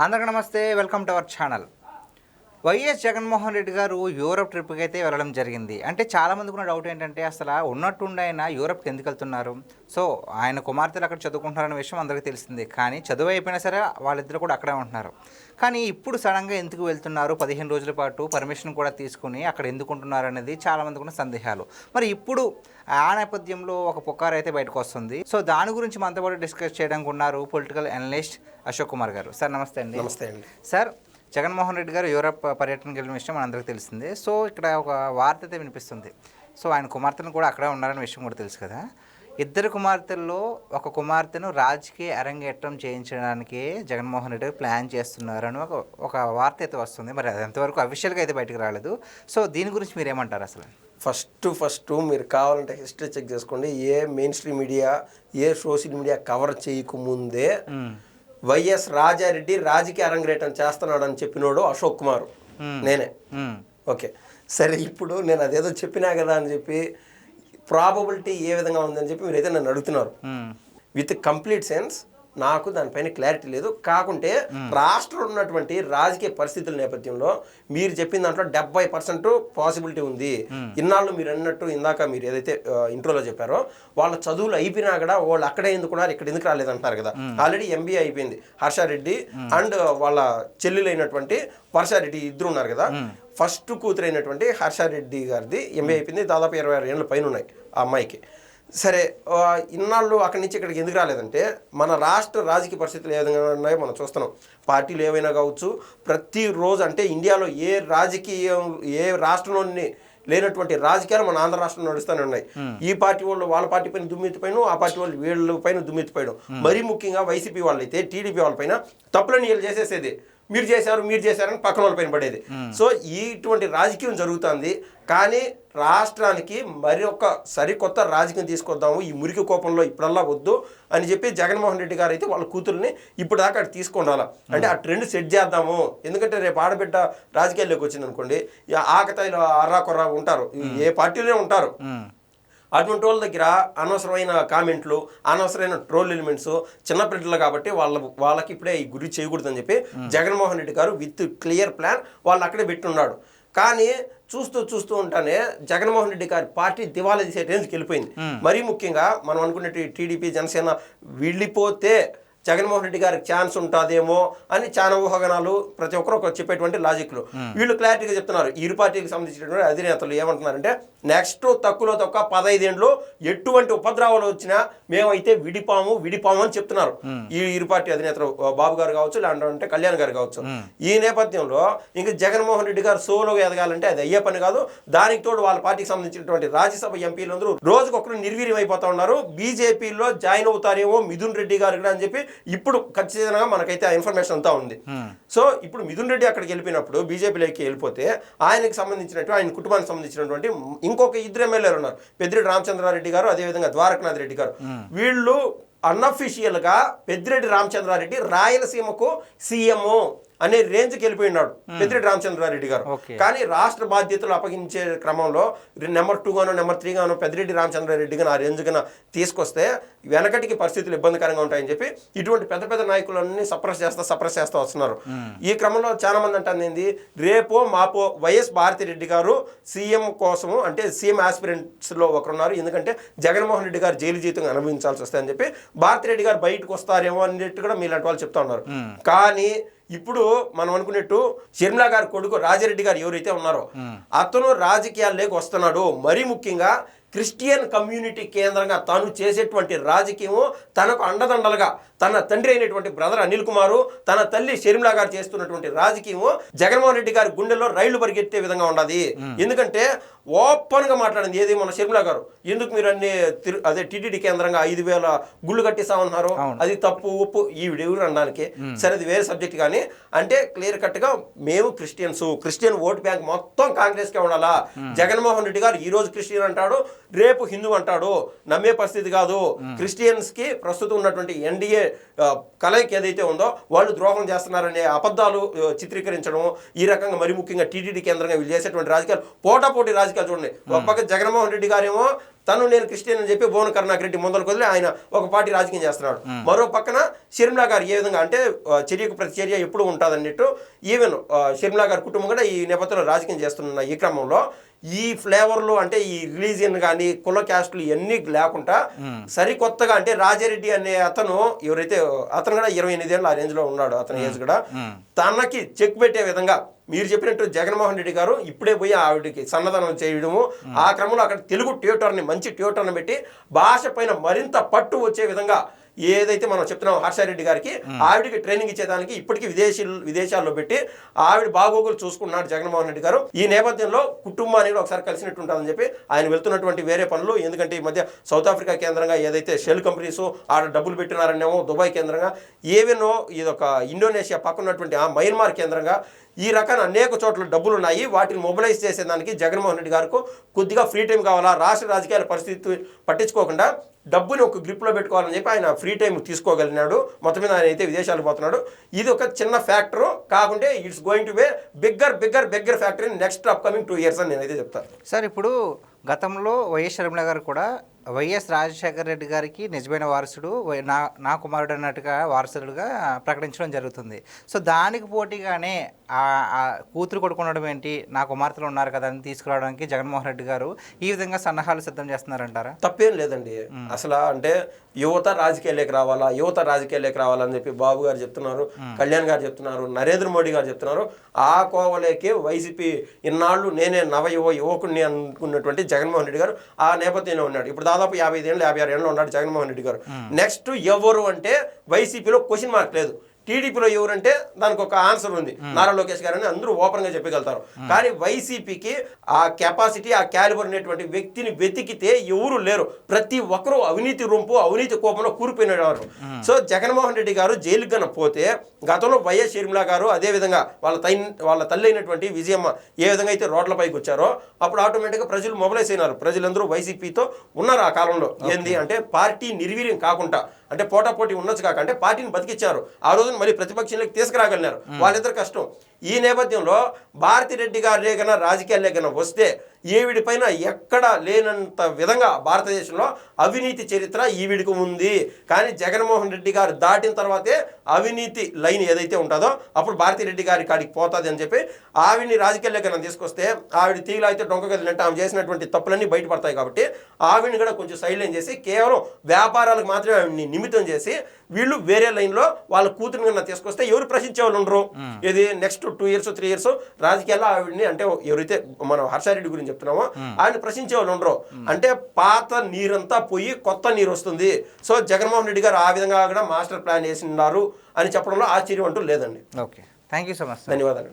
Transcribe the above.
అందరికీ నమస్తే, welcome to our channel. YS Jaganmohan Reddy గారు యూరప్ ట్రిప్కి అయితే వెళ్ళడం జరిగింది. అంటే చాలామందికి ఉన్న డౌట్ ఏంటంటే అసలు ఉన్నట్టుండి ఆయన యూరప్కి ఎందుకు వెళ్తున్నారు? సో ఆయన కుమార్తెలు అక్కడ చదువుకుంటున్నారనే విషయం అందరికీ తెలిసిందే. కానీ చదువు అయిపోయినా సరే వాళ్ళిద్దరు కూడా అక్కడే ఉంటున్నారు. కానీ ఇప్పుడు సడన్గా ఎందుకు వెళ్తున్నారు? 15 రోజుల పాటు పర్మిషన్ కూడా తీసుకుని అక్కడ ఎందుకు ఉంటున్నారు అనేది చాలామందికి ఉన్న సందేహాలు. మరి ఇప్పుడు ఆ నేపథ్యంలో ఒక పుకారు అయితే బయటకు వస్తుంది. సో దాని గురించి మనతో పాటు డిస్కస్ చేయడానికి ఉన్నారు పొలిటికల్ అనలిస్ట్ అశోక్ కుమార్ గారు. సార్ నమస్తే అండి. నమస్తే అండి. సార్, జగన్మోహన్ రెడ్డి గారు యూరప్ పర్యటనకి వెళ్ళిన విషయం మనందరికీ తెలిసిందే. సో ఇక్కడ ఒక వార్త అయితే వినిపిస్తుంది. సో ఆయన కుమార్తెను కూడా అక్కడే ఉన్నారనే విషయం కూడా తెలుసు కదా. ఇద్దరు కుమార్తెల్లో ఒక కుమార్తెను రాజకీయ అరంగేట్రం చేయించడానికి జగన్మోహన్ రెడ్డి గారు ప్లాన్ చేస్తున్నారని ఒక వార్త అయితే వస్తుంది. మరి అది ఎంతవరకు అఫీషియల్గా అయితే బయటకు రాలేదు. సో దీని గురించి మీరు ఏమంటారు? అసలు ఫస్ట్ మీరు కావాలంటే హిస్టరీ చెక్ చేసుకోండి. ఏ మెయిన్ స్ట్రీమ్ మీడియా, ఏ సోషల్ మీడియా కవర్ చేయకముందే వైఎస్ రాజారెడ్డి రాజకీయ అరంగేట్రం చేస్తున్నాడు అని చెప్పినోడు అశోక్ కుమార్ నేనే. ఓకే సరే, ఇప్పుడు నేను అదేదో చెప్పినా కదా అని చెప్పి ప్రాబబిలిటీ ఏ విధంగా ఉందని చెప్పి మీరైతే నన్ను అడుగుతున్నారు. విత్ కంప్లీట్ సెన్స్ నాకు దానిపైన క్లారిటీ లేదు. కాకుంటే రాష్ట్రంలో ఉన్నటువంటి రాజకీయ పరిస్థితుల నేపథ్యంలో మీరు చెప్పిన దాంట్లో 70% పాసిబిలిటీ ఉంది. ఇన్నాళ్ళు మీరు అన్నట్టు ఇందాక మీరు ఏదైతే ఇంట్రోలో చెప్పారో వాళ్ళ చదువులు అయిపోయినా కూడా వాళ్ళు అక్కడే ఎందుకున్నారు, ఇక్కడ ఎందుకు రాలేదంటున్నారు కదా. ఆల్రెడీ MBA అయిపోయింది హర్షారెడ్డి అండ్ వాళ్ళ చెల్లెలైనటువంటి వర్షారెడ్డి ఇద్దరు ఉన్నారు కదా. ఫస్ట్ కూతురైనటువంటి హర్షారెడ్డి గారిది MBA అయిపోయింది. దాదాపు 26 ఏళ్ళ పైన ఉన్నాయి ఆ అమ్మాయికి. సరే, ఇన్నాళ్ళు అక్కడి నుంచి ఇక్కడికి ఎందుకు రాలేదంటే మన రాష్ట్ర రాజకీయ పరిస్థితులు ఏ విధంగా ఉన్నాయో మనం చూస్తున్నాం. పార్టీలు ఏవైనా కావచ్చు, ప్రతిరోజు అంటే ఇండియాలో ఏ రాష్ట్రంలోని లేనటువంటి రాజకీయాలు మన ఆంధ్ర రాష్ట్రంలో నడుస్తూనే ఉన్నాయి. ఈ పార్టీ వాళ్ళు వాళ్ళ పార్టీ పైన దుమ్మెత్తిపోయిన, ఆ పార్టీ వాళ్ళు వీళ్ళ పైన దుమ్మెత్తిపోయడం. మరీ ముఖ్యంగా వైసీపీ వాళ్ళైతే టీడీపీ వాళ్ళ పైన తప్పులని వీళ్ళు చేసేసేది, మీరు చేశారని పక్కన వాళ్ళ పైన పడేది. సో ఇటువంటి రాజకీయం జరుగుతుంది. కానీ రాష్ట్రానికి మరి ఒక సరికొత్త రాజకీయం తీసుకొద్దాము, ఈ మురికి కోపంలో ఇప్పుడల్లా వద్దు అని చెప్పి జగన్మోహన్ రెడ్డి గారు అయితే వాళ్ళ కూతుర్ని ఇప్పుడు దాకా అక్కడ తీసుకుండాలా అంటే ఆ ట్రెండ్ సెట్ చేద్దాము. ఎందుకంటే రేపు ఆడబిడ్డ రాజకీయాల్లోకి వచ్చింది అనుకోండి, ఆకతాయిలో అర్రా కొర్రా ఉంటారు, ఏ పార్టీలోనే ఉంటారు. అటువంటి వాళ్ళ దగ్గర అనవసరమైన కామెంట్లు, అనవసరమైన ట్రోల్ ఎలిమెంట్స్, చిన్నపిల్లలు కాబట్టి వాళ్ళకి ఇప్పుడే ఈ గురి చేయకూడదని చెప్పి జగన్మోహన్ రెడ్డి గారు విత్ క్లియర్ ప్లాన్ వాళ్ళు అక్కడే పెట్టున్నాడు. కానీ చూస్తూ ఉంటానే జగన్మోహన్ రెడ్డి గారి పార్టీ దివాలా తీసే రేంజ్కి వెళ్ళిపోయింది. మరీ ముఖ్యంగా మనం అనుకునే టీడీపీ జనసేన వెళ్ళిపోతే జగన్మోహన్ రెడ్డి గారికి ఛాన్స్ ఉంటుందేమో అని చాలా ఊహాగానాలు ప్రతి ఒక్కరు చెప్పేటువంటి లాజిక్లు. వీళ్ళు క్లారిటీగా చెప్తున్నారు. ఇరు పార్టీకి సంబంధించినటువంటి అధినేతలు ఏమంటున్నారంటే నెక్స్ట్ తక్కువలో తక్కువ 15 ఏళ్ళు ఎటువంటి ఉపద్రవాలు వచ్చినా మేమైతే విడిపాము అని చెప్తున్నారు ఈ ఇరు పార్టీ అధినేతలు. బాబు గారు కావచ్చు, లేదంటే కళ్యాణ్ గారు కావచ్చు. ఈ నేపథ్యంలో ఇంకా జగన్మోహన్ రెడ్డి గారు సోలోగా ఎదగాలంటే అది అయ్యే పని కాదు. దానికి తోడు వాళ్ళ పార్టీకి సంబంధించినటువంటి రాజ్యసభ ఎంపీలందరూ రోజుకొకరు నిర్వీర్యం అయిపోతా ఉన్నారు. బీజేపీలో జాయిన్ అవుతారేమో మిథున్ రెడ్డి గారు అని చెప్పి ఇప్పుడు ఖచ్చితంగా మనకైతే ఆ ఇన్ఫర్మేషన్ అంతా ఉంది. సో ఇప్పుడు మిథున్ రెడ్డి అక్కడికి వెళ్ళిపోయినప్పుడు బీజేపీలోకి వెళ్ళిపోతే ఆయనకు సంబంధించినట్టు ఆయన కుటుంబానికి సంబంధించినటువంటి ఇంకొక 2 ఎమ్మెల్యేలు ఉన్నారు, పెద్దిరెడ్డి రామచంద్రారెడ్డి గారు, అదేవిధంగా ద్వారకనాథ్ రెడ్డి గారు. వీళ్ళు అన్అఫీషియల్గా పెద్దిరెడ్డి రామచంద్రారెడ్డి రాయలసీమకు సీఎం అనే రేంజ్కి వెళ్ళిపోయినాడు పెద్దిరెడ్డి రామచంద్రారెడ్డి గారు. కానీ రాష్ట్ర బాధ్యతలు అప్పగించే క్రమంలో నెంబర్ 2 గానో నెంబర్ 3 గానో పెద్దిరెడ్డి రామచంద్రారెడ్డి గారు ఆ రేంజ్ గా తీసుకొస్తే వెనకటికి పరిస్థితులు ఇబ్బందికరంగా ఉంటాయని చెప్పి ఇటువంటి పెద్ద నాయకులన్నీ సప్రెస్ చేస్తా వస్తున్నారు. ఈ క్రమంలో చాలా మంది అంటుంది రేపో మాపో వైఎస్ భారతిరెడ్డి గారు సీఎం కోసము అంటే సీఎం ఆస్పిరెంట్స్ లో ఒకరున్నారు. ఎందుకంటే జగన్మోహన్ రెడ్డి గారు జైలు జీవితం అనుభవించాల్సి వస్తాయని చెప్పి భారతిరెడ్డి గారు బయటకు వస్తారేమో అన్నట్టు కూడా మీలాంటి వాళ్ళు చెప్తా ఉన్నారు. కానీ ఇప్పుడు మనం అనుకున్నట్టు షర్మిలా గారి కొడుకు రాజారెడ్డి గారు ఎవరైతే ఉన్నారో అతను రాజకీయాల్లోకి వస్తున్నాడు. మరీ ముఖ్యంగా క్రిస్టియన్ కమ్యూనిటీ కేంద్రంగా తాను చేసేటువంటి రాజకీయము తనకు అండదండలుగా తన తండ్రి అయినటువంటి బ్రదర్ అనిల్ కుమారు, తన తల్లి షర్మిలా గారు చేస్తున్నటువంటి రాజకీయము జగన్మోహన్ రెడ్డి గారి గుండెల్లో రైళ్లు పరిగెత్తే విధంగా ఉండదు. ఎందుకంటే ఓపెన్ గా మాట్లాడింది ఏది మన షర్మిలా గారు, ఎందుకు మీరు అదే టీటీడీ కేంద్రంగా 5,000 గుళ్ళు కట్టిస్తామన్నారు, అది తప్పు ఒప్పు ఈ ఎవరు అనడానికి. సరే అది వేరే సబ్జెక్ట్. కానీ అంటే క్లియర్ కట్ గా మేము క్రిస్టియన్ ఓట్ బ్యాంక్ మొత్తం కాంగ్రెస్ కే ఉండాలా. జగన్మోహన్ రెడ్డి గారు ఈ రోజు క్రిస్టియన్ అంటాడు, రేపు హిందూ అంటాడు, నమ్మే పరిస్థితి కాదు. క్రిస్టియన్స్ కి ప్రస్తుతం ఉన్నటువంటి ఎన్డీఏ కలయిక ఏదైతే ఉందో వాళ్ళు ద్రోహం చేస్తున్నారనే అబద్ధాలు చిత్రీకరించడం, ఈ రకంగా మరి ముఖ్యంగా టీటీడీ కేంద్రంగా వీళ్ళు చేసేటువంటి రాజకీయాలు, పోటాపోటీ రాజకీయాలు చూడండి. ఒక పక్క జగన్మోహన్ రెడ్డి గారేమో నేను క్రిస్టియన్ అని చెప్పి భువన కరుణాకర్ రెడ్డి ముందరకు వదిలి ఆయన ఒక పార్టీ రాజకీయం చేస్తున్నాడు. మరో పక్కన షర్మిలా గారు ఏ విధంగా అంటే చర్యకు ప్రతిచర్య ఎప్పుడు ఉంటుంది అన్నట్టు ఈవెన్ షర్మిలా గారి కుటుంబం కూడా ఈ నేపథ్యంలో రాజకీయం చేస్తున్న ఈ క్రమంలో ఈ ఫ్లేవర్లు అంటే ఈ రిలీజియన్ కానీ కుల క్యాస్టులు ఇవన్నీ లేకుండా సరికొత్తగా అంటే రాజారెడ్డి అనే అతను ఎవరైతే అతను కూడా 28 ఏళ్ళు ఆ రేంజ్ లో ఉన్నాడు, అతని ఏజ్ కూడా తనకి చెక్ పెట్టే విధంగా మీరు చెప్పినట్టు జగన్మోహన్ రెడ్డి గారు ఇప్పుడే పోయి ఆవిడకి సన్నదనం చేయడము, ఆ క్రమంలో అక్కడ తెలుగు ట్యూటర్ని మంచి ట్యూటర్ని పెట్టి భాష పైన మరింత పట్టు వచ్చే విధంగా ఏదైతే మనం చెప్తున్నాం హర్షారెడ్డి గారికి ఆవిడకి ట్రైనింగ్ ఇచ్చేదానికి ఇప్పటికీ విదేశాల్లో పెట్టి ఆవిడ బాగోగులు చూసుకున్నాడు జగన్మోహన్ రెడ్డి గారు. ఈ నేపథ్యంలో కుటుంబానికి ఒకసారి కలిసినట్టు ఉంటుందని చెప్పి ఆయన వెళ్తున్నటువంటి వేరే పనులు, ఎందుకంటే ఈ మధ్య సౌత్ ఆఫ్రికా కేంద్రంగా ఏదైతే షెల్ కంపెనీస్ ఆడ డబ్బులు పెట్టినారనేమో దుబాయ్ కేంద్రంగా, ఏవేనో ఇదొక ఇండోనేషియా పక్కనటువంటి మయన్మార్ కేంద్రంగా ఈ రకాన అనేక చోట్ల డబ్బులు ఉన్నాయి. వాటిని మొబిలైజ్ చేసేదానికి జగన్మోహన్ రెడ్డి గారికి కొద్దిగా ఫ్రీ టైం కావాలా, రాష్ట్ర రాజకీయాల పరిస్థితి పట్టించుకోకుండా డబ్బుని ఒక గ్రిప్లో పెట్టుకోవాలని చెప్పి ఆయన ఫ్రీ టైం తీసుకోగలిగినాడు. మొత్తం మీద ఆయన అయితే విదేశాలకు పోతున్నాడు. ఇది ఒక చిన్న ఫ్యాక్టరు కాకుంటే it's going to be bigger factory next upcoming 2 years అని నేనైతే చెప్తాను. సార్ ఇప్పుడు గతంలో వైఎస్ షర్మిల గారు కూడా వైఎస్ రాజశేఖర రెడ్డి గారికి నిజమైన వారసుడు నా కుమారుడు అన్నట్టుగా వారసుడుగా ప్రకటించడం జరుగుతుంది. సో దానికి పోటీగానే కూతురు కొడుకుండడం ఏంటి, నా కుమార్తెలు ఉన్నారు కదా అని తీసుకురావడానికి జగన్మోహన్ రెడ్డి గారు ఈ విధంగా సన్నాహాలు సిద్ధం చేస్తున్నారంటారా? తప్పేం లేదండి. అసలు అంటే యువత రాజకీయాల్లోకి రావాలని చెప్పి బాబు గారు చెప్తున్నారు, కళ్యాణ్ గారు చెప్తున్నారు, నరేంద్ర మోడీ గారు చెప్తున్నారు. ఆ కోవలేకే వైసీపీ ఇన్నాళ్ళు నేనే యువకుడిని అనుకున్నటువంటి జగన్మోహన్ రెడ్డి గారు ఆ నేపథ్యంలో ఉన్నాడు. ఇప్పుడు దాదాపు 55 ఏళ్ళు 56 ఏళ్ళు ఉన్నాడు జగన్మోహన్ రెడ్డి గారు. నెక్స్ట్ ఎవరు అంటే వైసీపీలో క్వశ్చన్ మార్క్ లేదు. టీడీపీలో ఎవరంటే దానికి ఒక ఆన్సర్ ఉంది, నారా లోకేష్ గారు అని అందరూ ఓపెన్ గా చెప్పగలుగుతారు. కానీ వైసీపీకి ఆ కెపాసిటీ, ఆ క్యాలిబర్ అనేటువంటి వ్యక్తిని వెతికితే ఎవరు లేరు. ప్రతి ఒక్కరూ అవినీతి కోపంలో కూరిపోయినవారు. సో జగన్మోహన్ రెడ్డి గారు జైలుకి గన పోతే గతంలో వైఎస్ షర్మిల గారు అదేవిధంగా వాళ్ళ తల్లి అయినటువంటి విజయమ్మ ఏ విధంగా అయితే రోడ్లపైకి వచ్చారో అప్పుడు ఆటోమేటిక్గా ప్రజలు మొబిలైజ్ అయినారు. ప్రజలందరూ వైసీపీతో ఉన్నారు ఆ కాలంలో. ఏంది అంటే పార్టీ నిర్వీర్యం కాకుండా, అంటే పోటాపోటీ ఉండొచ్చు కాక అంటే పార్టీని బతికిచ్చారు. ఆ రోజున మళ్ళీ ప్రతిపక్షంలోకి తీసుకురాగలిగినారు. వాళ్ళిద్దరు కష్టం. ఈ నేపథ్యంలో భారతిరెడ్డి గారి రాజకీయాల్లో వస్తే ఈవిడిపైన ఎక్కడ లేనంత విధంగా భారతదేశంలో అవినీతి చరిత్ర ఈవిడికి ఉంది. కానీ జగన్మోహన్ రెడ్డి గారు దాటిన తర్వాతే అవినీతి లైన్ ఏదైతే ఉంటుందో అప్పుడు భారతిరెడ్డి గారి కాడికి పోతుంది అని చెప్పి ఆవిడ్ని రాజకీయాల్లోకి తీసుకొస్తే ఆవిడ తీగలు అయితే డొంక కదిలినట్టు ఆమె చేసినటువంటి తప్పులన్నీ బయటపడతాయి. కాబట్టి ఆవిడ్ని కూడా కొంచెం సైలెంట్ చేసి కేవలం వ్యాపారాలకు మాత్రమే ఆవిడ్ని నిమిత్తం చేసి వీళ్ళు వేరే లైన్లో వాళ్ళ కూతురు కన్నా తీసుకొస్తే ఎవరు ప్రశ్నించే వాళ్ళు ఉండరు. ఇది నెక్స్ట్ 2 years 3 years రాజకీయాల్లో ఆవిడ్ని అంటే ఎవరైతే మనం హర్షారెడ్డి గురించి చెప్తున్నామో ఆయన ప్రశ్నించే వాళ్ళు ఉండరు. అంటే పాత నీరంతా పోయి కొత్త నీరు వస్తుంది. సో జగన్మోహన్ రెడ్డి గారు ఆ విధంగా కూడా మాస్టర్ ప్లాన్ వేసినారు అని చెప్పడంలో ఆశ్చర్యం అంటూ లేదండి. Okay, thank you so much. ధన్యవాదాలు.